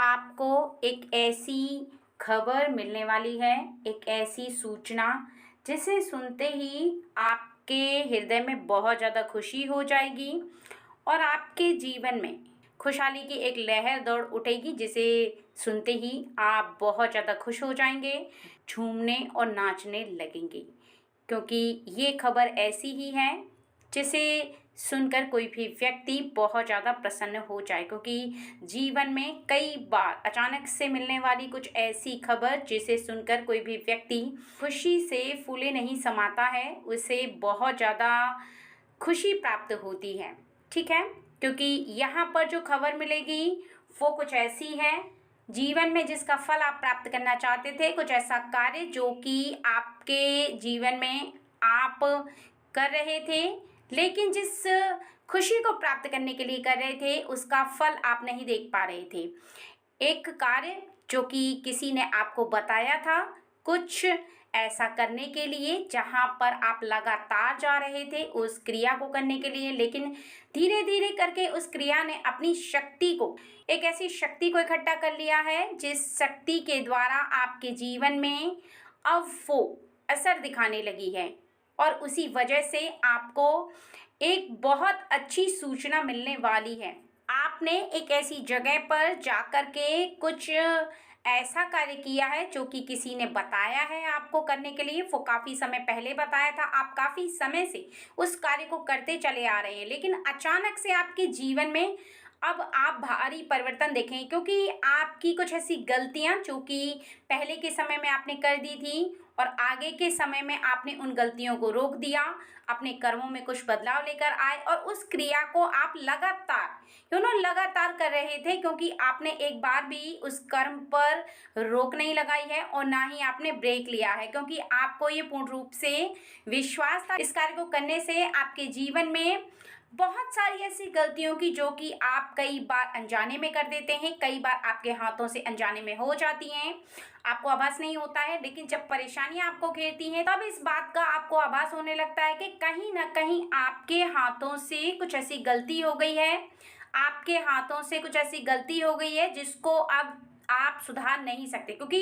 आपको एक ऐसी खबर मिलने वाली है, एक ऐसी सूचना जिसे सुनते ही आपके हृदय में बहुत ज़्यादा खुशी हो जाएगी और आपके जीवन में खुशहाली की एक लहर दौड़ उठेगी, जिसे सुनते ही आप बहुत ज़्यादा खुश हो जाएंगे, झूमने और नाचने लगेंगे। क्योंकि ये खबर ऐसी ही है जिसे सुनकर कोई भी व्यक्ति बहुत ज़्यादा प्रसन्न हो जाए, क्योंकि जीवन में कई बार अचानक से मिलने वाली कुछ ऐसी खबर जिसे सुनकर कोई भी व्यक्ति खुशी से फूले नहीं समाता है, उसे बहुत ज़्यादा खुशी प्राप्त होती है। ठीक है, क्योंकि यहाँ पर जो खबर मिलेगी वो कुछ ऐसी है, जीवन में जिसका फल आप प्राप्त करना चाहते थे, कुछ ऐसा कार्य जो कि आपके जीवन में आप कर रहे थे, लेकिन जिस खुशी को प्राप्त करने के लिए कर रहे थे उसका फल आप नहीं देख पा रहे थे। एक कार्य जो कि किसी ने आपको बताया था, कुछ ऐसा करने के लिए जहाँ पर आप लगातार जा रहे थे उस क्रिया को करने के लिए, लेकिन धीरे धीरे करके उस क्रिया ने अपनी शक्ति को, एक ऐसी शक्ति को इकट्ठा कर लिया है जिस शक्ति के द्वारा आपके जीवन में अब वो असर दिखाने लगी है। और उसी वजह से आपको एक बहुत अच्छी सूचना मिलने वाली है। आपने एक ऐसी जगह पर जाकर के कुछ ऐसा कार्य किया है जो कि किसी ने बताया है आपको करने के लिए। वो काफ़ी समय पहले बताया था, आप काफ़ी समय से उस कार्य को करते चले आ रहे हैं, लेकिन अचानक से आपके जीवन में अब आप भारी परिवर्तन देखें, क्योंकि आपकी कुछ ऐसी गलतियां जो कि पहले के समय में आपने कर दी थी और आगे के समय में आपने उन गलतियों को रोक दिया, अपने कर्मों में कुछ बदलाव लेकर आए और उस क्रिया को आप लगातार कर रहे थे, क्योंकि आपने एक बार भी उस कर्म पर रोक नहीं लगाई है और ना ही आपने ब्रेक लिया है, क्योंकि आपको ये पूर्ण रूप से विश्वास था इस कार्य को करने से आपके जीवन में बहुत सारी ऐसी गलतियों की जो कि आप कई बार अनजाने में कर देते हैं, कई बार आपके हाथों से अनजाने में हो जाती हैं, आपको आभास नहीं होता है, लेकिन जब परेशानियां आपको घेरती हैं तब इस बात का आपको आभास होने लगता है कि कहीं ना कहीं आपके हाथों से कुछ ऐसी गलती हो गई है, आपके हाथों से कुछ ऐसी गलती हो गई है जिसको अब आप सुधार नहीं सकते, क्योंकि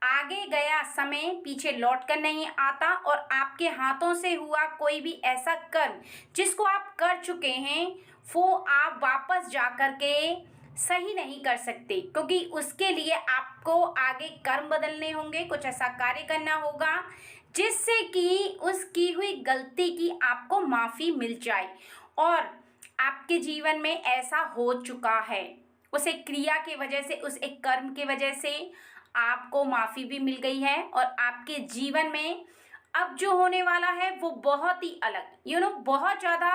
आगे गया समय पीछे लौट कर नहीं आता और आपके हाथों से हुआ कोई भी ऐसा कर्म जिसको आप कर चुके हैं वो आप वापस जा कर के सही नहीं कर सकते, क्योंकि उसके लिए आपको आगे कर्म बदलने होंगे, कुछ ऐसा कार्य करना होगा जिससे कि उस की हुई गलती की आपको माफ़ी मिल जाए। और आपके जीवन में ऐसा हो चुका है, उस एक क्रिया की वजह से, उस एक कर्म की वजह से आपको माफ़ी भी मिल गई है और आपके जीवन में अब जो होने वाला है वो बहुत ही अलग बहुत ज़्यादा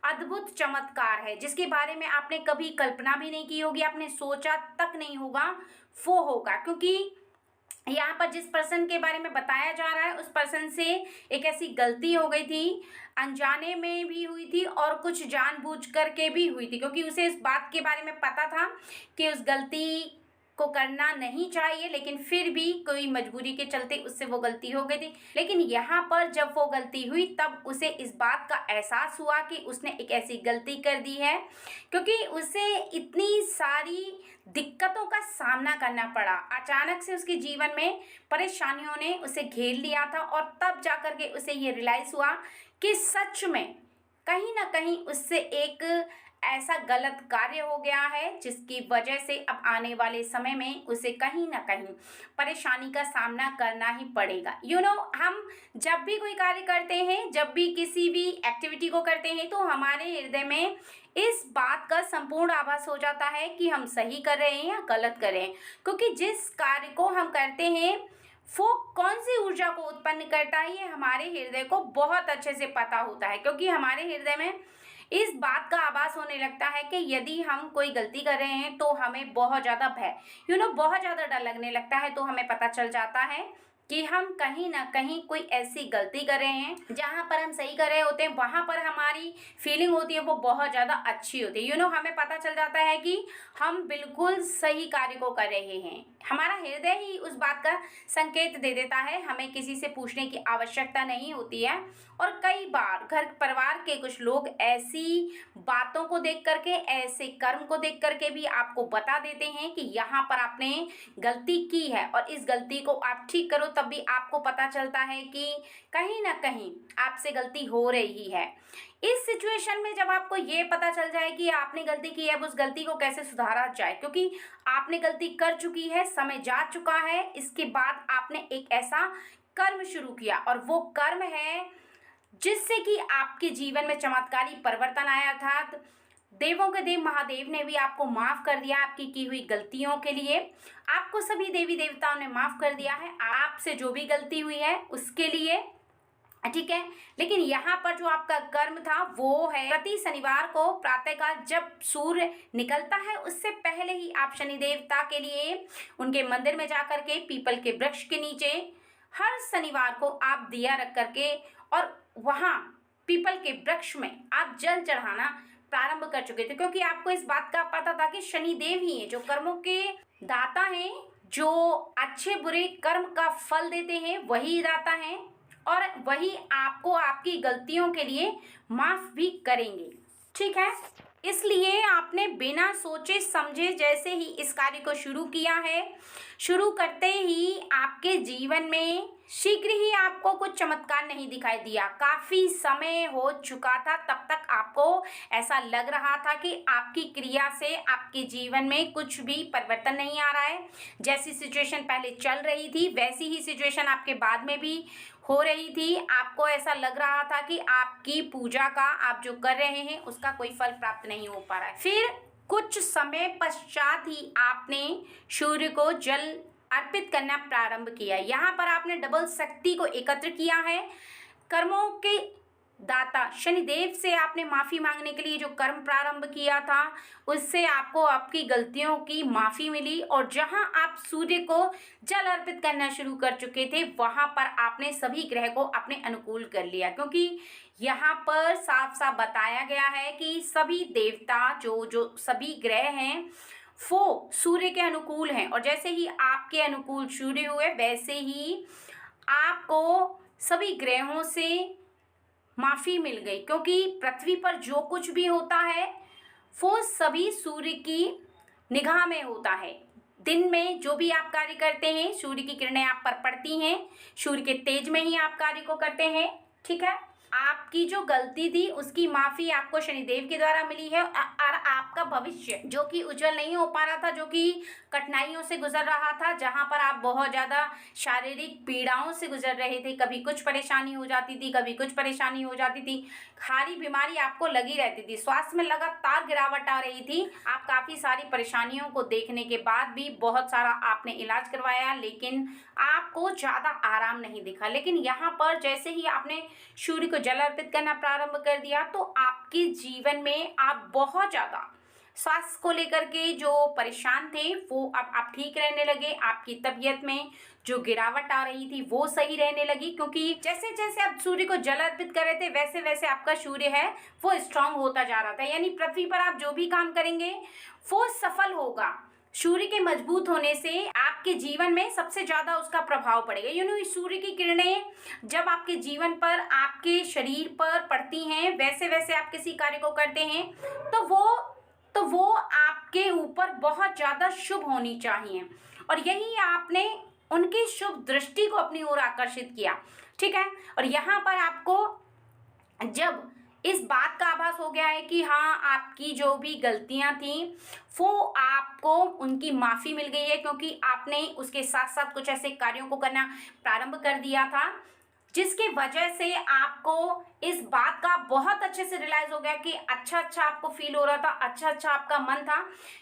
अद्भुत चमत्कार है, जिसके बारे में आपने कभी कल्पना भी नहीं की होगी, आपने सोचा तक नहीं होगा वो होगा। क्योंकि यहाँ पर जिस पर्सन के बारे में बताया जा रहा है उस पर्सन से एक ऐसी गलती हो गई थी, अनजाने में भी हुई थी और कुछ जानबूझ करके भी हुई थी, क्योंकि उसे इस बात के बारे में पता था कि उस गलती को करना नहीं चाहिए, लेकिन फिर भी कोई मजबूरी के चलते उससे वो गलती हो गई थी। लेकिन यहाँ पर जब वो गलती हुई तब उसे इस बात का एहसास हुआ कि उसने एक ऐसी गलती कर दी है, क्योंकि उसे इतनी सारी दिक्कतों का सामना करना पड़ा, अचानक से उसके जीवन में परेशानियों ने उसे घेर लिया था और तब जाकर के उसे ये रियलाइज़ हुआ कि सच में कहीं ना कहीं उससे एक ऐसा गलत कार्य हो गया है जिसकी वजह से अब आने वाले समय में उसे कहीं ना कहीं परेशानी का सामना करना ही पड़ेगा। हम जब भी कोई कार्य करते हैं, जब भी किसी भी एक्टिविटी को करते हैं, तो हमारे हृदय में इस बात का संपूर्ण आभास हो जाता है कि हम सही कर रहे हैं या गलत कर रहे हैं, क्योंकि जिस कार्य को हम करते हैं वो कौन सी ऊर्जा को उत्पन्न करता है ये हमारे हृदय को बहुत अच्छे से पता होता है, क्योंकि हमारे हृदय में इस बात का आभास होने लगता है कि यदि हम कोई गलती कर रहे हैं तो हमें बहुत ज़्यादा भय बहुत ज़्यादा डर लगने लगता है, तो हमें पता चल जाता है कि हम कहीं न कहीं कोई ऐसी गलती कर रहे हैं, जहाँ पर हम सही कर रहे होते हैं, वहाँ पर हमारी फीलिंग होती है वो बहुत ज़्यादा अच्छी होती है। हमें पता चल जाता है कि हम बिल्कुल सही कार्य को कर रहे हैं। हमारा हृदय ही उस बात का संकेत दे देता है, हमें किसी से पूछने की आवश्यकता नहीं होती है। और कई बार घर परिवार के कुछ लोग ऐसी बातों को देख करके, ऐसे कर्म को देख करके भी आपको बता देते हैं कि यहाँ पर आपने गलती की है और इस गलती को आप ठीक करो, तब भी आपको पता चलता है कि कहीं ना कहीं आपसे गलती हो रही है। इस सिचुएशन में जब आपको ये पता चल जाए कि आपने गलती की है, अब उस गलती को कैसे सुधारा जाए, क्योंकि आपने गलती कर चुकी है, समय जा चुका है। इसके बाद आपने एक ऐसा कर्म शुरू किया और वो कर्म है जिससे कि आपके जीवन में चमत्कारी परिवर्तन आया, अर्थात देवों के देव महादेव ने भी आपको माफ कर दिया आपकी की हुई गलतियों के लिए। आपको सभी देवी देवताओं ने माफ कर दिया है आपसे जो भी गलती हुई है उसके लिए, ठीक है। लेकिन यहाँ पर जो आपका कर्म था वो है प्रति शनिवार को प्रातःकाल जब सूर्य निकलता है उससे पहले ही आप शनि देवता के लिए उनके मंदिर में जाकर के पीपल के वृक्ष के नीचे हर शनिवार को आप दिया रख करके और वहाँ पीपल के वृक्ष में आप जल चढ़ाना प्रारंभ कर चुके थे, क्योंकि आपको इस बात का पता था कि शनि देव ही है जो कर्मों के दाता हैं, जो अच्छे बुरे कर्म का फल देते हैं वही दाता हैं और वही आपको आपकी गलतियों के लिए माफ भी करेंगे, ठीक है। इसलिए आपने बिना सोचे समझे जैसे ही इस कार्य को शुरू किया है, शुरू करते ही आपके जीवन में शीघ्र ही आपको कुछ चमत्कार नहीं दिखाई दिया। काफी समय हो चुका था, तब तक आपको ऐसा लग रहा था कि आपकी क्रिया से आपके जीवन में कुछ भी परिवर्तन नहीं आ रहा है। जैसी सिचुएशन पहले चल रही थी वैसी ही सिचुएशन आपके बाद में भी हो रही थी। आपको ऐसा लग रहा था कि आपकी पूजा का आप जो कर रहे हैं उसका कोई फल प्राप्त नहीं हो पा रहा है। फिर कुछ समय पश्चात ही आपने सूर्य को जल अर्पित करना प्रारंभ किया। यहाँ पर आपने डबल शक्ति को एकत्र किया है। कर्मों के दाता शनिदेव से आपने माफी मांगने के लिए जो कर्म प्रारंभ किया था उससे आपको आपकी गलतियों की माफी मिली और जहां आप सूर्य को जल अर्पित करना शुरू कर चुके थे वहां पर आपने सभी ग्रह को अपने अनुकूल कर लिया, क्योंकि यहाँ पर साफ साफ बताया गया है कि सभी देवता जो जो सभी ग्रह हैं वो सूर्य के अनुकूल हैं और जैसे ही आपके अनुकूल सूर्य हुए वैसे ही आपको सभी ग्रहों से माफी मिल गई, क्योंकि पृथ्वी पर जो कुछ भी होता है वो सभी सूर्य की निगाह में होता है। दिन में जो भी आप कार्य करते हैं सूर्य की किरणें आप पर पड़ती हैं, सूर्य के तेज में ही आप कार्य को करते हैं, ठीक है। आपकी जो गलती थी उसकी माफी आपको शनिदेव के द्वारा मिली है और आपका भविष्य जो कि उज्जवल नहीं हो पा रहा था, जो कि कठिनाइयों से गुजर रहा था, जहां पर आप बहुत ज़्यादा शारीरिक पीड़ाओं से गुजर रहे थे, कभी कुछ परेशानी हो जाती थी, कभी कुछ परेशानी हो जाती थी, खारी बीमारी आपको लगी रहती थी, स्वास्थ्य में लगातार गिरावट आ रही थी। आप काफ़ी सारी परेशानियों को देखने के बाद भी बहुत सारा आपने इलाज करवाया लेकिन आपको ज़्यादा आराम नहीं दिखा। लेकिन यहाँ पर जैसे ही आपने सूर्य को जल अर्पित करना प्रारंभ कर दिया तो आपके जीवन में आप बहुत ज़्यादा स्वास्थ्य को लेकर के जो परेशान थे वो अब आप ठीक रहने लगे। आपकी तबीयत में जो गिरावट आ रही थी वो सही रहने लगी, क्योंकि जैसे जैसे आप सूर्य को जल अर्पित कर रहे थे वैसे वैसे आपका सूर्य है वो स्ट्रांग होता जा रहा था। यानी पृथ्वी पर आप जो भी काम करेंगे वो सफल होगा। सूर्य के मजबूत होने से आपके जीवन में सबसे ज़्यादा उसका प्रभाव पड़ेगा। सूर्य की किरणें जब आपके जीवन पर, आपके शरीर पर पड़ती हैं वैसे वैसे आप किसी कार्य को करते हैं तो वो आपके ऊपर बहुत ज़्यादा शुभ होनी चाहिए और यही आपने उनकी शुभ दृष्टि को अपनी ओर आकर्षित किया, ठीक है। और यहाँ पर आपको जब इस बात का आभास हो गया है कि हाँ आपकी जो भी गलतियां थी वो आपको उनकी माफ़ी मिल गई है, क्योंकि आपने उसके साथ साथ कुछ ऐसे कार्यों को करना प्रारंभ कर दिया था जिसकी वजह से आपको इस बात का बहुत अच्छे से रियलाइज हो गया कि अच्छा आपको फील हो रहा था, अच्छा आपका मन था,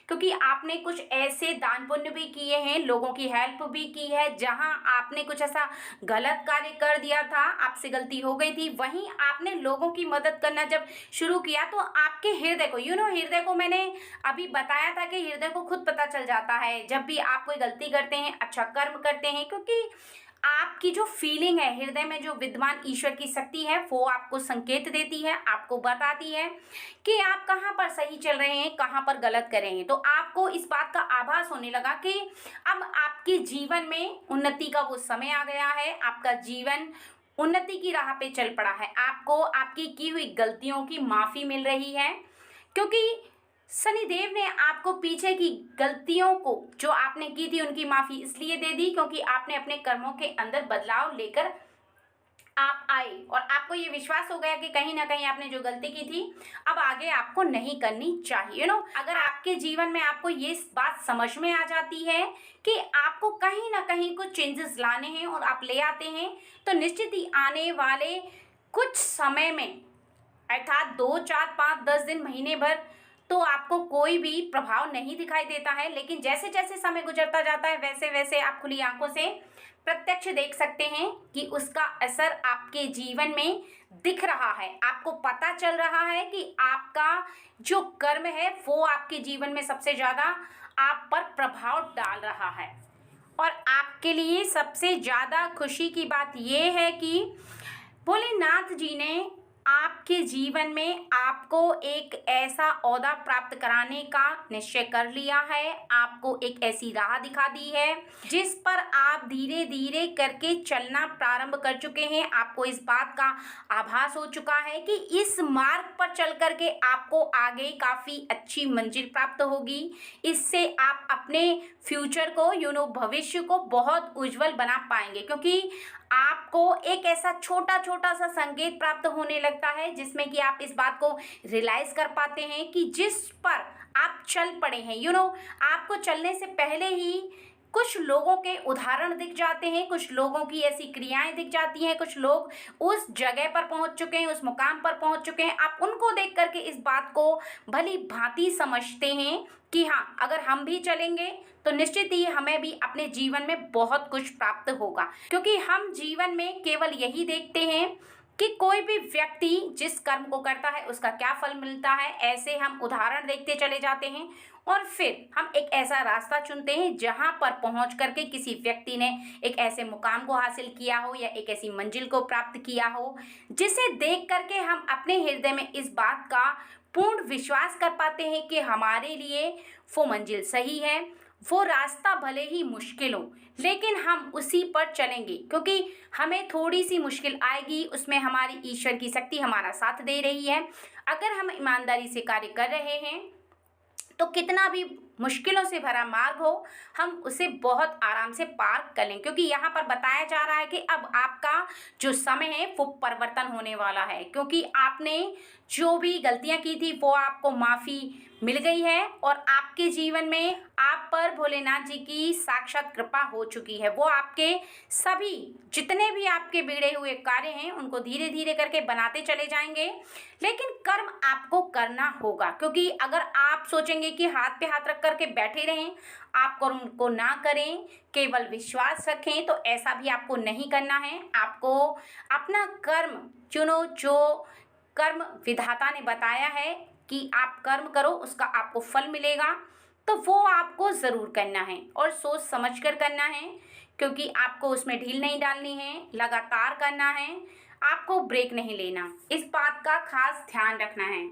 क्योंकि आपने कुछ ऐसे दान पुण्य भी किए हैं, लोगों की हेल्प भी की है। जहां आपने कुछ ऐसा गलत कार्य कर दिया था, आपसे गलती हो गई थी, वहीं आपने लोगों की मदद करना जब शुरू किया तो आपके हृदय को हृदय को मैंने अभी बताया था कि हृदय को खुद पता चल जाता है जब भी आप कोई गलती करते हैं, अच्छा कर्म करते हैं, क्योंकि आपकी जो फीलिंग है, हृदय में जो विद्यमान ईश्वर की शक्ति है, वो आपको संकेत देती है, आपको बताती है कि आप कहाँ पर सही चल रहे हैं, कहाँ पर गलत कर रहे हैं। तो आपको इस बात का आभास होने लगा कि अब आपके जीवन में उन्नति का वो समय आ गया है, आपका जीवन उन्नति की राह पे चल पड़ा है। आपको आपकी की हुई गलतियों की माफ़ी मिल रही है, क्योंकि शनिदेव ने आपको पीछे की गलतियों को जो आपने की थी उनकी माफ़ी इसलिए दे दी क्योंकि आपने अपने कर्मों के अंदर बदलाव लेकर आप आए और आपको ये विश्वास हो गया कि कहीं ना कहीं आपने जो गलती की थी अब आगे आपको नहीं करनी चाहिए। अगर आपके जीवन में आपको ये बात समझ में आ जाती है कि आपको कहीं ना कहीं कुछ चेंजेस लाने हैं और आप ले आते हैं, तो निश्चित ही आने वाले कुछ समय में, अर्थात 2, 4, 5, 10 दिन, महीने भर, तो आपको कोई भी प्रभाव नहीं दिखाई देता है। लेकिन जैसे जैसे समय गुजरता जाता है वैसे वैसे आप खुली आंखों से प्रत्यक्ष देख सकते हैं कि उसका असर आपके जीवन में दिख रहा है। आपको पता चल रहा है कि आपका जो कर्म है वो आपके जीवन में सबसे ज़्यादा आप पर प्रभाव डाल रहा है। और आपके लिए सबसे ज़्यादा खुशी की बात यह है कि भोलेनाथ जी ने आपके जीवन में आपको एक ऐसा ओहदा प्राप्त कराने का निश्चय कर लिया है, आपको एक ऐसी राह दिखा दी है जिस पर आप धीरे धीरे करके चलना प्रारंभ कर चुके हैं। आपको इस बात का आभास हो चुका है कि इस मार्ग पर चल करके आपको आगे काफ़ी अच्छी मंजिल प्राप्त होगी। इससे आप अपने फ्यूचर को, भविष्य को बहुत उज्जवल बना पाएंगे, क्योंकि आपको एक ऐसा छोटा छोटा सा संकेत प्राप्त होने लगता है जिसमें कि आप इस बात को रियलाइज कर पाते हैं कि जिस पर आप चल पड़े हैं, आपको चलने से पहले ही कुछ लोगों के उदाहरण दिख जाते हैं, कुछ लोगों की ऐसी क्रियाएं दिख जाती हैं, कुछ लोग उस जगह पर पहुंच चुके हैं, उस मुकाम पर पहुंच चुके हैं। आप उनको देख करके इस बात को भली भांति समझते हैं कि हाँ, अगर हम भी चलेंगे तो निश्चित ही हमें भी अपने जीवन में बहुत कुछ प्राप्त होगा। क्योंकि हम जीवन में केवल यही देखते हैं कि कोई भी व्यक्ति जिस कर्म को करता है उसका क्या फल मिलता है, ऐसे हम उदाहरण देखते चले जाते हैं और फिर हम एक ऐसा रास्ता चुनते हैं जहां पर पहुंच करके किसी व्यक्ति ने एक ऐसे मुकाम को हासिल किया हो या एक ऐसी मंजिल को प्राप्त किया हो जिसे देख करके हम अपने हृदय में इस बात का पूर्ण विश्वास कर पाते हैं कि हमारे लिए वो मंजिल सही है, वो रास्ता भले ही मुश्किल हो लेकिन हम उसी पर चलेंगे, क्योंकि हमें थोड़ी सी मुश्किल आएगी, उसमें हमारी ईश्वर की शक्ति हमारा साथ दे रही है। अगर हम ईमानदारी से कार्य कर रहे हैं तो कितना भी मुश्किलों से भरा मार्ग हो हम उसे बहुत आराम से पार कर लें, क्योंकि यहाँ पर बताया जा रहा है कि अब आपका जो समय है वो परिवर्तन होने वाला है, क्योंकि आपने जो भी गलतियाँ की थी वो आपको माफ़ी मिल गई है और आपके जीवन में आप पर भोलेनाथ जी की साक्षात कृपा हो चुकी है। वो आपके सभी जितने भी आपके बिगड़े हुए कार्य हैं उनको धीरे धीरे करके बनाते चले जाएंगे, लेकिन कर्म आपको करना होगा। क्योंकि अगर आप सोचेंगे कि हाथ पे हाथ रख करके बैठे रहें, आप कर्म को ना करें, केवल विश्वास रखें, तो ऐसा भी आपको नहीं करना है। आपको अपना कर्म चुनो, जो कर्म विधाता ने बताया है कि आप कर्म करो उसका आपको फल मिलेगा, तो वो आपको ज़रूर करना है और सोच समझ कर करना है, क्योंकि आपको उसमें ढील नहीं डालनी है, लगातार करना है, आपको ब्रेक नहीं लेना, इस बात का खास ध्यान रखना है।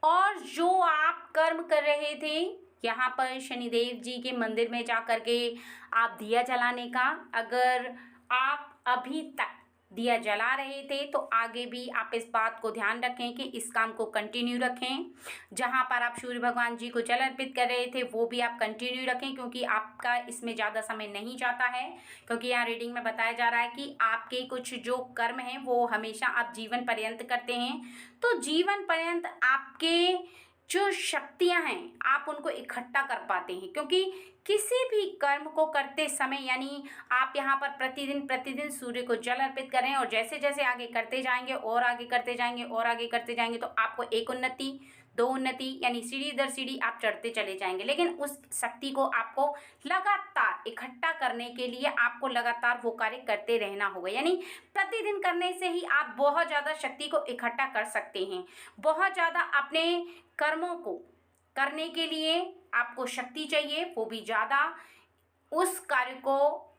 और जो आप कर्म कर रहे थे यहाँ पर शनिदेव जी के मंदिर में जा कर के आप दिया जलाने का, अगर आप अभी तक दिया जला रहे थे तो आगे भी आप इस बात को ध्यान रखें कि इस काम को कंटिन्यू रखें। जहाँ पर आप सूर्य भगवान जी को जल अर्पित कर रहे थे वो भी आप कंटिन्यू रखें, क्योंकि आपका इसमें ज़्यादा समय नहीं जाता है। क्योंकि यहाँ रीडिंग में बताया जा रहा है कि आपके कुछ जो कर्म हैं वो हमेशा आप जीवन पर्यंत करते हैं, तो जीवन पर्यंत आपके जो शक्तियां हैं आप उनको इकट्ठा कर पाते हैं। क्योंकि किसी भी कर्म को करते समय, यानी आप यहाँ पर प्रतिदिन सूर्य को जल अर्पित करें और जैसे जैसे आगे करते जाएंगे और आगे करते जाएंगे और आगे करते जाएंगे तो आपको एक उन्नति, 2 उन्नति, यानी सीढ़ी दर सीढ़ी आप चढ़ते चले जाएंगे। लेकिन उस शक्ति को आपको लगातार इकट्ठा करने के लिए आपको लगातार वो कार्य करते रहना होगा, यानी प्रतिदिन करने से ही आप बहुत ज़्यादा शक्ति को इकट्ठा कर सकते हैं। बहुत ज़्यादा अपने कर्मों को करने के लिए आपको शक्ति चाहिए, वो भी ज़्यादा उस कार्य को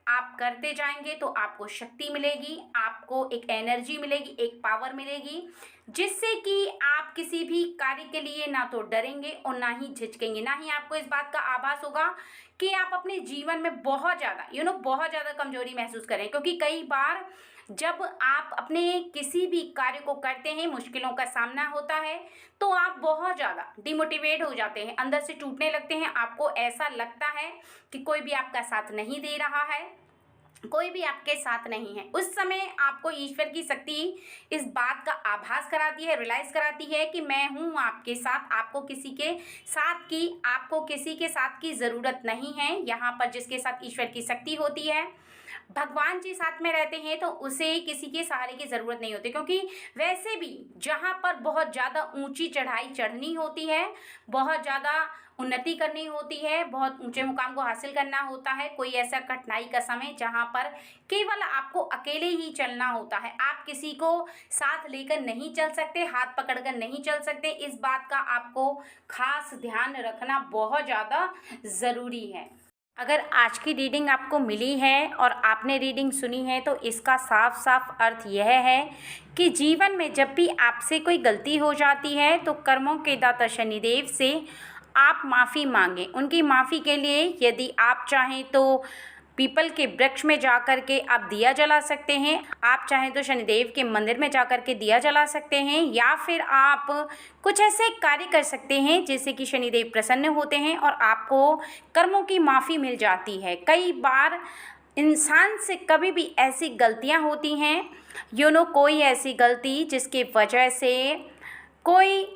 आप करते जाएंगे तो आपको शक्ति मिलेगी, आपको एक एनर्जी मिलेगी, एक पावर मिलेगी, जिससे कि आप किसी भी कार्य के लिए ना तो डरेंगे और ना ही झिझकेंगे, ना ही आपको इस बात का आभास होगा कि आप अपने जीवन में बहुत ज़्यादा बहुत ज़्यादा कमजोरी महसूस करें। क्योंकि कई बार जब आप अपने किसी भी कार्य को करते हैं, मुश्किलों का सामना होता है, तो आप बहुत ज़्यादा डिमोटिवेट हो जाते हैं, अंदर से टूटने लगते हैं। आपको ऐसा लगता है कि कोई भी आपका साथ नहीं दे रहा है, कोई भी आपके साथ नहीं है। उस समय आपको ईश्वर की शक्ति इस बात का आभास कराती है, रियलाइज कराती है कि मैं हूँ आपके साथ, आपको किसी के साथ की ज़रूरत नहीं है। यहाँ पर जिसके साथ ईश्वर की शक्ति होती है, भगवान जी साथ में रहते हैं, तो उसे किसी के सहारे की ज़रूरत नहीं होती। क्योंकि वैसे भी जहाँ पर बहुत ज़्यादा ऊंची चढ़ाई चढ़नी होती है, बहुत ज़्यादा उन्नति करनी होती है, बहुत ऊंचे मुकाम को हासिल करना होता है, कोई ऐसा कठिनाई का समय जहाँ पर केवल आपको अकेले ही चलना होता है, आप किसी को साथ लेकर नहीं चल सकते, हाथ पकड़कर नहीं चल सकते। इस बात का आपको खास ध्यान रखना बहुत ज़्यादा ज़रूरी है। अगर आज की रीडिंग आपको मिली है और आपने रीडिंग सुनी है, तो इसका साफ साफ अर्थ यह है कि जीवन में जब भी आपसे कोई गलती हो जाती है, तो कर्मों के दाता शनिदेव से आप माफ़ी मांगें। उनकी माफ़ी के लिए यदि आप चाहें तो पीपल के वृक्ष में जा कर के आप दिया जला सकते हैं, आप चाहें तो शनिदेव के मंदिर में जा कर के दिया जला सकते हैं, या फिर आप कुछ ऐसे कार्य कर सकते हैं जिससे कि शनिदेव प्रसन्न होते हैं और आपको कर्मों की माफ़ी मिल जाती है। कई बार इंसान से कभी भी ऐसी गलतियां होती हैं, कोई ऐसी गलती जिसके वजह से कोई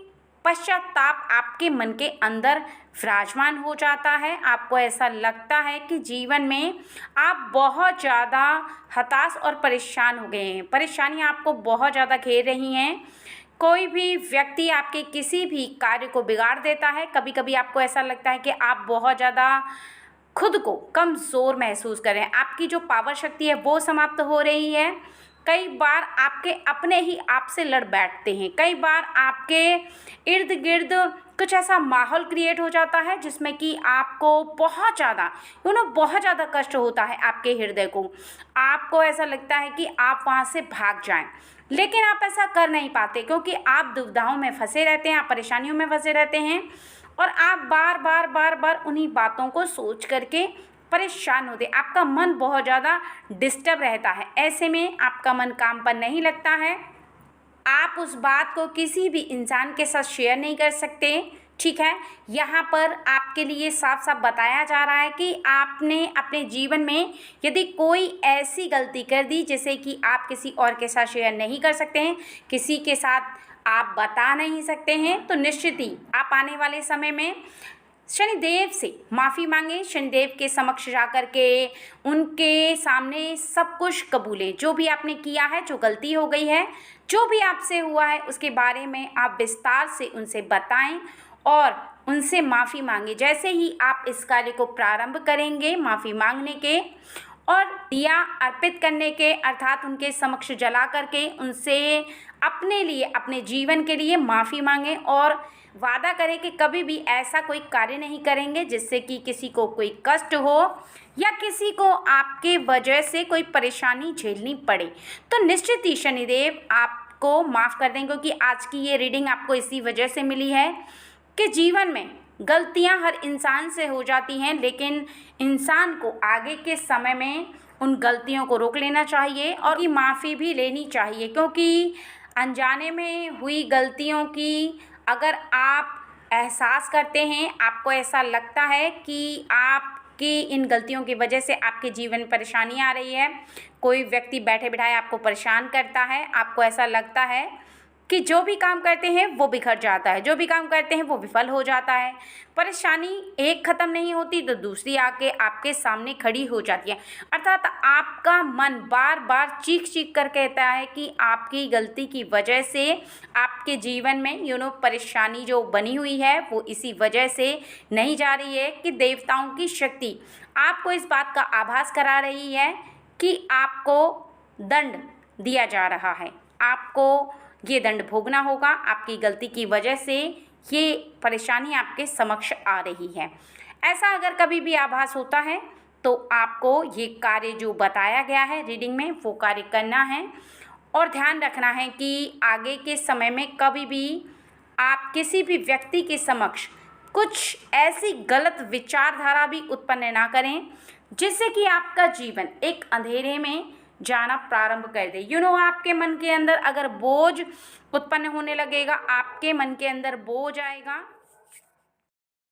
पश्चाताप आपके मन के अंदर विराजमान हो जाता है। आपको ऐसा लगता है कि जीवन में आप बहुत ज़्यादा हताश और परेशान हो गए हैं, परेशानियां आपको बहुत ज़्यादा घेर रही हैं। कोई भी व्यक्ति आपके किसी भी कार्य को बिगाड़ देता है। कभी कभी आपको ऐसा लगता है कि आप बहुत ज़्यादा खुद को कमज़ोर महसूस करें, आपकी जो पावर शक्ति है वो समाप्त हो रही है। कई बार आपके अपने ही आपसे लड़ बैठते हैं, कई बार आपके इर्द गिर्द कुछ ऐसा माहौल क्रिएट हो जाता है जिसमें कि आपको बहुत ज़्यादा बहुत ज़्यादा कष्ट होता है आपके हृदय को। आपको ऐसा लगता है कि आप वहाँ से भाग जाएं, लेकिन आप ऐसा कर नहीं पाते क्योंकि आप दुविधाओं में फंसे रहते हैं, आप परेशानियों में फंसे रहते हैं और आप बार बार उन्हीं बातों को सोच करके परेशान होते। आपका मन बहुत ज़्यादा डिस्टर्ब रहता है, ऐसे में आपका मन काम पर नहीं लगता है। आप उस बात को किसी भी इंसान के साथ शेयर नहीं कर सकते, ठीक है। यहाँ पर आपके लिए साफ साफ बताया जा रहा है कि आपने अपने जीवन में यदि कोई ऐसी गलती कर दी जिसे कि आप किसी और के साथ शेयर नहीं कर सकते हैं, किसी के साथ आप बता नहीं सकते हैं, तो निश्चित ही आप आने वाले समय में शनिदेव से माफ़ी मांगे, शनिदेव के समक्ष जा कर के उनके सामने सब कुछ कबूलें। जो भी आपने किया है, जो गलती हो गई है, जो भी आपसे हुआ है, उसके बारे में आप विस्तार से उनसे बताएं और उनसे माफ़ी मांगे। जैसे ही आप इस कार्य को प्रारंभ करेंगे माफ़ी मांगने के और दिया अर्पित करने के, अर्थात उनके समक्ष जला करके उनसे अपने लिए, अपने जीवन के लिए माफ़ी मांगें और वादा करें कि कभी भी ऐसा कोई कार्य नहीं करेंगे जिससे कि किसी को कोई कष्ट हो या किसी को आपके वजह से कोई परेशानी झेलनी पड़े। तो निश्चित ही शनिदेव आपको माफ़ कर देंगे, क्योंकि आज की ये रीडिंग आपको इसी वजह से मिली है कि जीवन में गलतियां हर इंसान से हो जाती हैं, लेकिन इंसान को आगे के समय में उन गलतियों को रोक लेना चाहिए और की माफ़ी भी लेनी चाहिए। क्योंकि अनजाने में हुई गलतियों की अगर आप एहसास करते हैं, आपको ऐसा लगता है कि आपकी इन गलतियों की वजह से आपके जीवन में परेशानी आ रही है, कोई व्यक्ति बैठे बिठाए आपको परेशान करता है, आपको ऐसा लगता है कि जो भी काम करते हैं वो बिखर जाता है, जो भी काम करते हैं वो विफल हो जाता है, परेशानी एक ख़त्म नहीं होती तो दूसरी आके आपके सामने खड़ी हो जाती है। अर्थात आपका मन बार बार चीख चीख कर कहता है कि आपकी गलती की वजह से आपके जीवन में परेशानी जो बनी हुई है वो इसी वजह से नहीं जा रही है कि देवताओं की शक्ति आपको इस बात का आभास करा रही है कि आपको दंड दिया जा रहा है, आपको ये दंड भोगना होगा। आपकी गलती की वजह से ये परेशानी आपके समक्ष आ रही है। ऐसा अगर कभी भी आभास होता है तो आपको ये कार्य जो बताया गया है रीडिंग में वो कार्य करना है। और ध्यान रखना है कि आगे के समय में कभी भी आप किसी भी व्यक्ति के समक्ष कुछ ऐसी गलत विचारधारा भी उत्पन्न ना करें जिससे कि आपका जीवन एक अंधेरे में जाना प्रारंभ कर दे। आपके मन के अंदर अगर बोझ उत्पन्न होने लगेगा, आपके मन के अंदर बोझ आएगा,